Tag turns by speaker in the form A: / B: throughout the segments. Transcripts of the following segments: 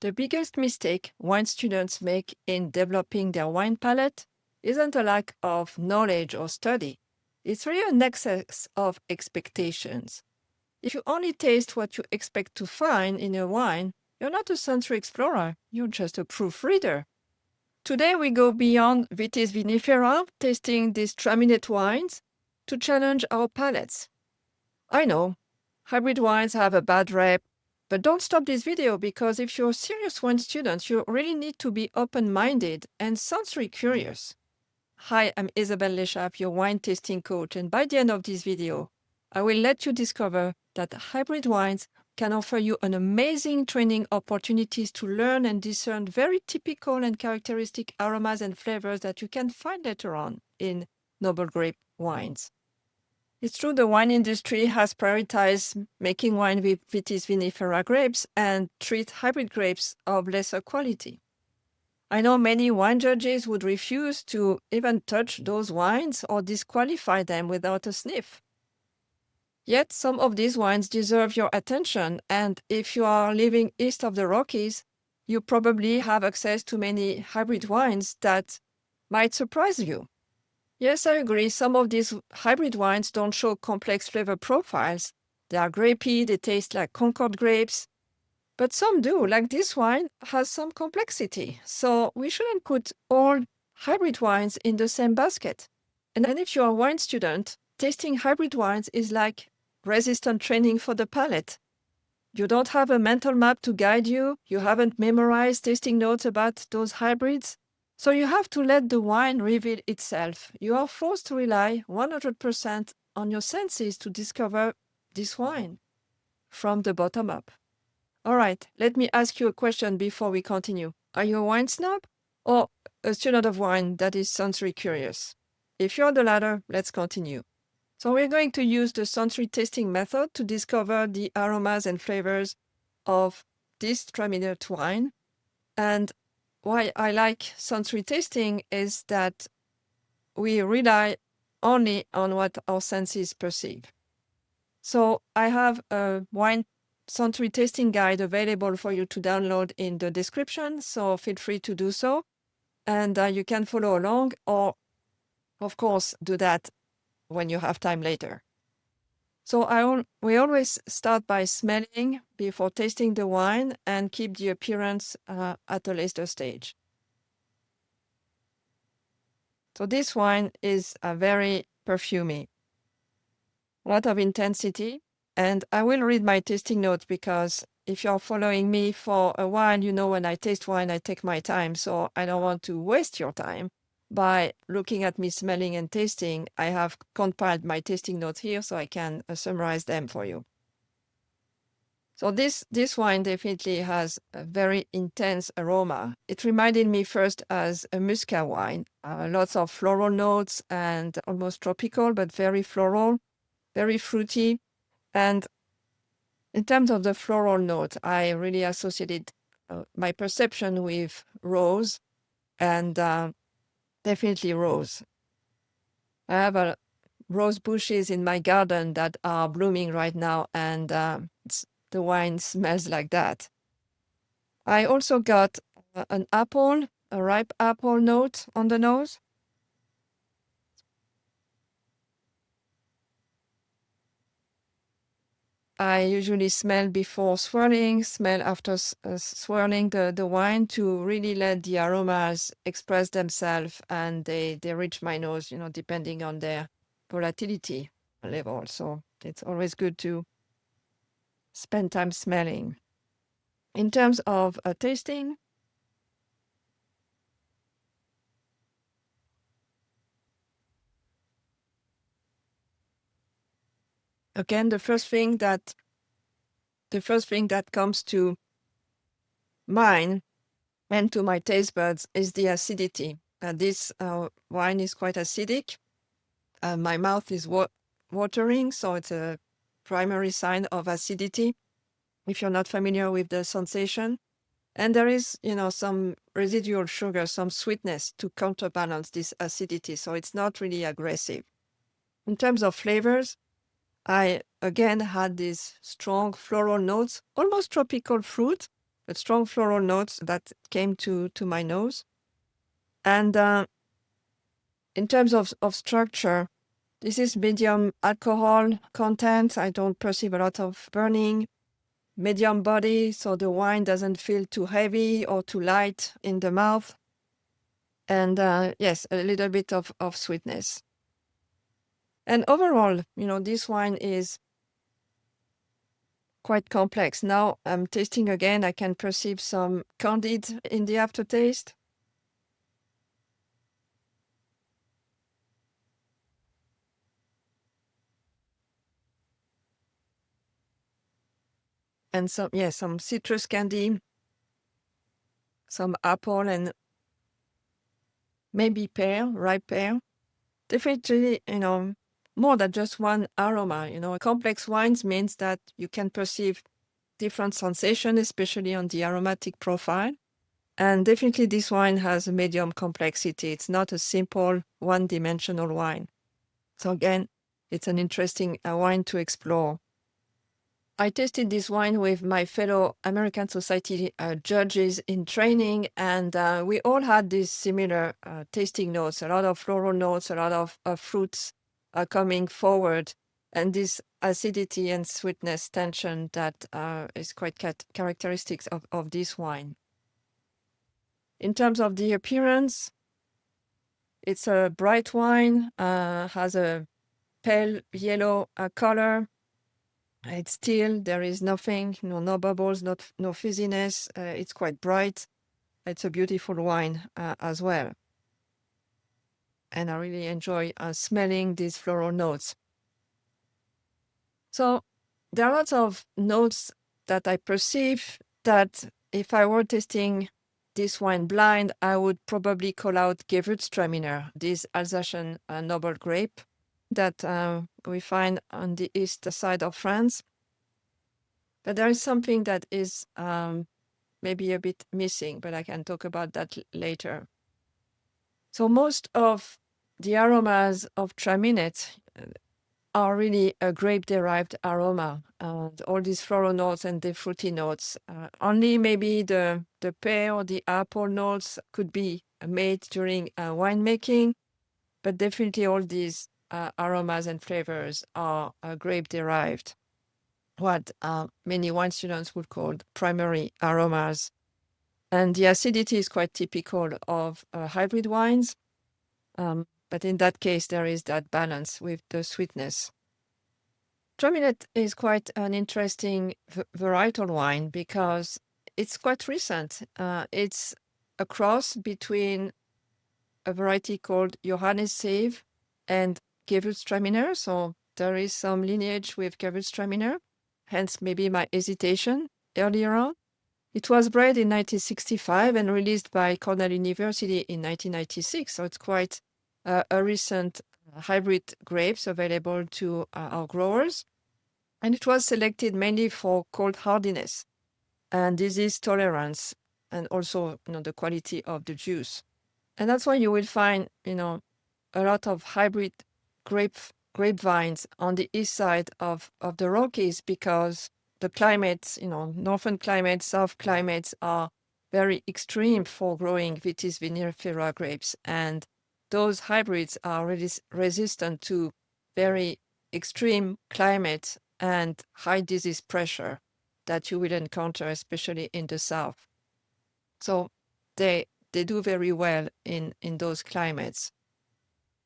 A: The biggest mistake wine students make in developing their wine palate isn't a lack of knowledge or study. It's really an excess of expectations. If you only taste what you expect to find in a wine, you're not a sensory explorer, you're just a proofreader. Today we go beyond Vitis vinifera, tasting these Traminette wines, to challenge our palates. I know, hybrid wines have a bad rep, but don't stop this video because if you're a serious wine student, you really need to be open-minded and sensory curious. Hi, I'm Isabelle Lesschaeve, your wine tasting coach, and by the end of this video, I will let you discover that hybrid wines can offer you an amazing training opportunities to learn and discern very typical and characteristic aromas and flavors that you can find later on in noble grape wines. It's true the wine industry has prioritized making wine with Vitis vinifera grapes and treat hybrid grapes of lesser quality. I know many wine judges would refuse to even touch those wines or disqualify them without a sniff. Yet some of these wines deserve your attention, and if you are living east of the Rockies, you probably have access to many hybrid wines that might surprise you. Yes, I agree. Some of these hybrid wines don't show complex flavor profiles. They are grapey, they taste like Concord grapes. But some do, like this wine has some complexity. So we shouldn't put all hybrid wines in the same basket. And if you're a wine student, tasting hybrid wines is like resistant training for the palate. You don't have a mental map to guide you. You haven't memorized tasting notes about those hybrids. So you have to let the wine reveal itself. You are forced to rely 100% on your senses to discover this wine from the bottom up. All right, let me ask you a question before we continue. Are you a wine snob or a student of wine that is sensory curious? If you're the latter, let's continue. So we're going to use the sensory tasting method to discover the aromas and flavors of this Traminette wine. And why I like sensory tasting is that we rely only on what our senses perceive. So I have a wine sensory tasting guide available for you to download in the description, so feel free to do so. And you can follow along or, of course, do that when you have time later. So we always start by smelling before tasting the wine and keep the appearance at a later stage. So this wine is very perfumey, a lot of intensity. And I will read my tasting notes because if you're following me for a while, you know when I taste wine, I take my time. So I don't want to waste your time by looking at me smelling and tasting. I have compiled my tasting notes here so I can summarize them for you. So this wine definitely has a very intense aroma. It reminded me first as a muscat wine. Lots of floral notes and almost tropical, but very floral, very fruity. And in terms of the floral note, I really associated my perception with rose and definitely rose. I have rose bushes in my garden that are blooming right now, and the wine smells like that. I also got an apple, a ripe apple note on the nose. I usually smell before swirling, smell after swirling the wine to really let the aromas express themselves, and they reach my nose, depending on their volatility level. So it's always good to spend time smelling. In terms of tasting, again, the first thing that comes to mind and to my taste buds is the acidity. This wine is quite acidic. My mouth is watering, so it's a primary sign of acidity if you're not familiar with the sensation. And there is, some residual sugar, some sweetness to counterbalance this acidity, so it's not really aggressive. In terms of flavors, I again had these strong floral notes, almost tropical fruit, but strong floral notes that came to my nose. And in terms of structure, this is medium alcohol content. I don't perceive a lot of burning. Medium body, so the wine doesn't feel too heavy or too light in the mouth. And yes, a little bit of sweetness. And overall, this wine is quite complex. Now I'm tasting again. I can perceive some candied in the aftertaste. And some citrus candy, some apple, and maybe pear, ripe pear. Definitely, more than just one aroma. Complex wines means that you can perceive different sensations, especially on the aromatic profile. And definitely this wine has a medium complexity. It's not a simple one-dimensional wine. So again, it's an interesting wine to explore. I tasted this wine with my fellow American Society judges in training, and we all had these similar tasting notes, a lot of floral notes, a lot of fruits coming forward, and this acidity and sweetness tension that is quite characteristic of this wine. In terms of the appearance, it's a bright wine, has a pale yellow color. It's still, there is nothing, no bubbles, no fizziness. It's quite bright. It's a beautiful wine as well. And I really enjoy smelling these floral notes. So there are lots of notes that I perceive that if I were tasting this wine blind, I would probably call out Gewürztraminer, this Alsatian noble grape that we find on the east side of France. But there is something that is maybe a bit missing, but I can talk about that later. So most of the aromas of Traminette are really a grape-derived aroma. All these floral notes and the fruity notes. Only maybe the pear or the apple notes could be made during winemaking, but definitely all these aromas and flavors are grape-derived. What many wine students would call primary aromas. And the acidity is quite typical of hybrid wines. But in that case, there is that balance with the sweetness. Traminette is quite an interesting varietal wine because it's quite recent. It's a cross between a variety called Johannisthal and Gewürztraminer. So there is some lineage with Gewürztraminer, hence maybe my hesitation earlier on. It was bred in 1965 and released by Cornell University in 1996. So it's quite a recent hybrid grapes available to our growers. And it was selected mainly for cold hardiness and disease tolerance, and also the quality of the juice. And that's why you will find a lot of hybrid grapevines on the east side of the Rockies, because the climates, northern climates, south climates are very extreme for growing Vitis vinifera grapes. And those hybrids are resistant to very extreme climate and high disease pressure that you will encounter, especially in the south. So they do very well in those climates.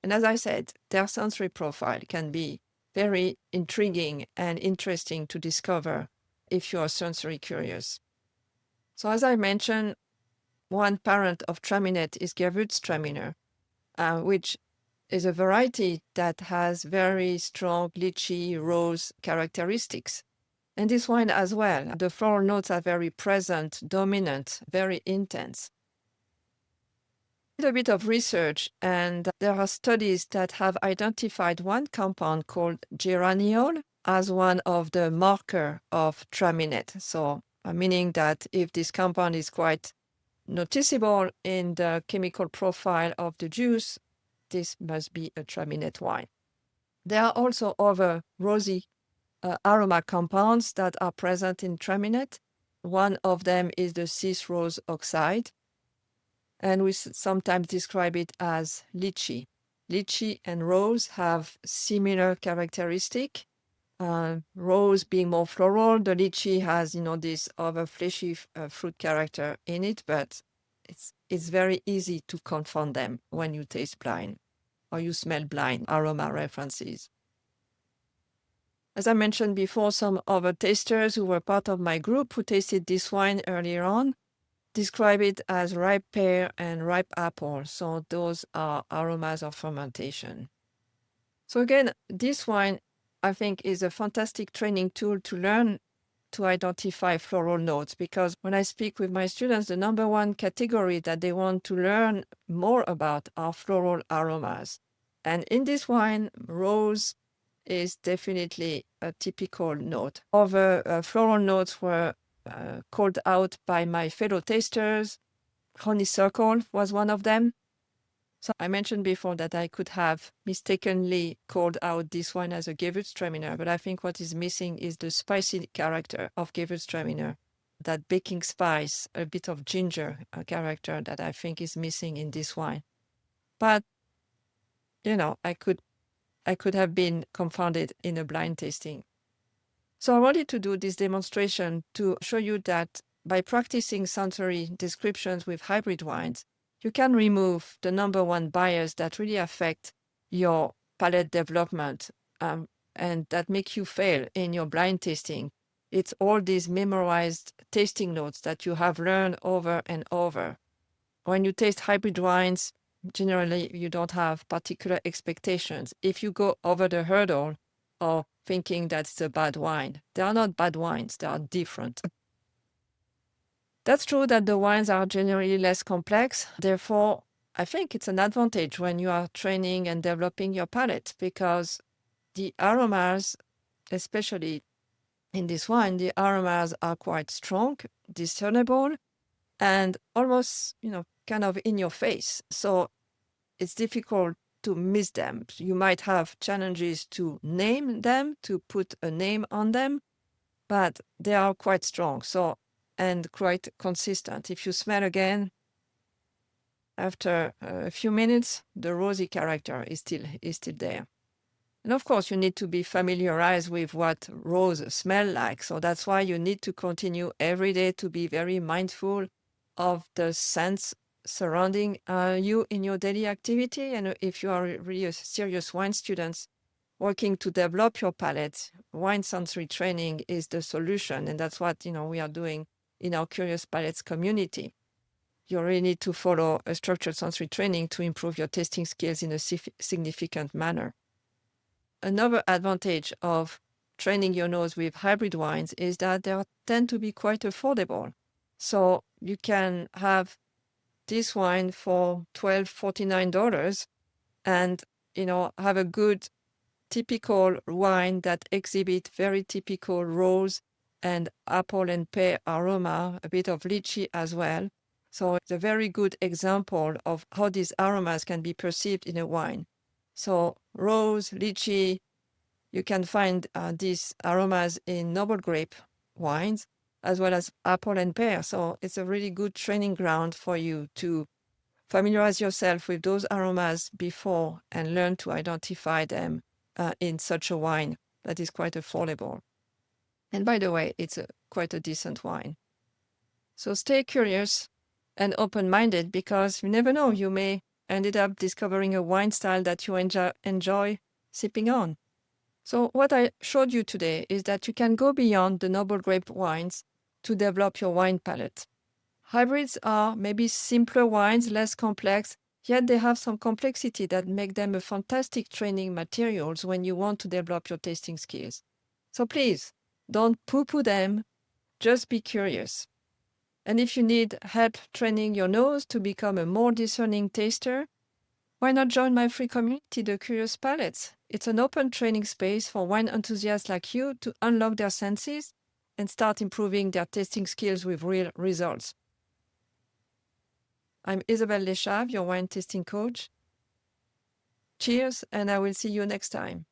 A: And as I said, their sensory profile can be very intriguing and interesting to discover if you are sensory curious. So as I mentioned, one parent of Traminette is Gewürztraminer, which is a variety that has very strong lychee rose characteristics. And this wine as well. The floral notes are very present, dominant, very intense. A little bit of research, and there are studies that have identified one compound called geraniol as one of the marker of Traminette. So meaning that if this compound is quite noticeable in the chemical profile of the juice, this must be a Traminette wine. There are also other rosy aroma compounds that are present in Traminette, One of them is the cis rose oxide, and we sometimes describe it as lychee. Lychee and rose have similar characteristic. Rose being more floral, the lychee has, this other fleshy fruit character in it, but it's very easy to confound them when you taste blind or you smell blind aroma references. As I mentioned before, some other tasters who were part of my group who tasted this wine earlier on describe it as ripe pear and ripe apple. So those are aromas of fermentation. So again, this wine, I think, is a fantastic training tool to learn to identify floral notes, because when I speak with my students, the number one category that they want to learn more about are floral aromas. And in this wine, rose is definitely a typical note. Other floral notes were called out by my fellow tasters. Honeysuckle was one of them. So I mentioned before that I could have mistakenly called out this one as a Gewürztraminer, but I think what is missing is the spicy character of Gewürztraminer, that baking spice, a bit of ginger character that I think is missing in this wine. But, I could have been confounded in a blind tasting. So I wanted to do this demonstration to show you that by practicing sensory descriptions with hybrid wines, you can remove the number one bias that really affect your palate development and that make you fail in your blind tasting. It's all these memorized tasting notes that you have learned over and over. When you taste hybrid wines, generally you don't have particular expectations. If you go over the hurdle of thinking that it's a bad wine, they are not bad wines, they are different. That's true that the wines are generally less complex. Therefore, I think it's an advantage when you are training and developing your palate, because the aromas, especially in this wine, the aromas are quite strong, discernible, and almost, kind of in your face. So it's difficult to miss them. You might have challenges to name them, to put a name on them, but they are quite strong. And quite consistent. If you smell again, after a few minutes, the rosy character is still there. And of course, you need to be familiarized with what rose smell like. So that's why you need to continue every day to be very mindful of the scents surrounding you in your daily activity. And if you are really a serious wine student working to develop your palate, wine sensory training is the solution. And that's what, we are doing in our Curious Palates community. You really need to follow a structured sensory training to improve your tasting skills in a significant manner. Another advantage of training your nose with hybrid wines is that they tend to be quite affordable. So you can have this wine for $12, $49 and, have a good typical wine that exhibit very typical rose and apple and pear aroma, a bit of lychee as well. So it's a very good example of how these aromas can be perceived in a wine. So rose, lychee, you can find these aromas in noble grape wines, as well as apple and pear. So it's a really good training ground for you to familiarize yourself with those aromas before and learn to identify them in such a wine that is quite affordable. And by the way, it's quite a decent wine. So stay curious and open-minded, because you never know, you may end up discovering a wine style that you enjoy sipping on. So what I showed you today is that you can go beyond the noble grape wines to develop your wine palate. Hybrids are maybe simpler wines, less complex, yet they have some complexity that make them a fantastic training materials when you want to develop your tasting skills. So please, don't poo-poo them, just be curious. And if you need help training your nose to become a more discerning taster, why not join my free community, the Curious Palates? It's an open training space for wine enthusiasts like you to unlock their senses and start improving their tasting skills with real results. I'm Isabelle Lesschaeve, your wine tasting coach. Cheers, and I will see you next time.